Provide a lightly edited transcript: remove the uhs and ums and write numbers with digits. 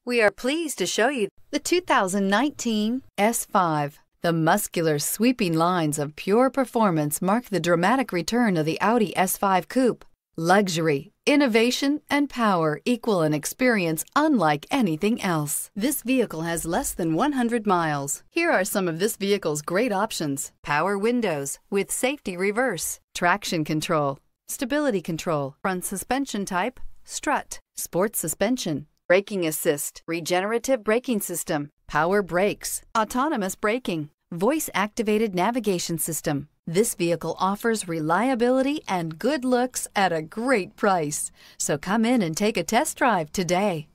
We are pleased to show you the 2019 S5. The muscular, sweeping lines of pure performance mark the dramatic return of the Audi S5 Coupe. Luxury, innovation, and power equal an experience unlike anything else. This vehicle has less than 100 miles. Here are some of this vehicle's great options: power windows with safety reverse, traction control, stability control, front suspension type, strut, sports suspension, braking assist, regenerative braking system, power brakes, autonomous braking, voice-activated navigation system. This vehicle offers reliability and good looks at a great price. So come in and take a test drive today.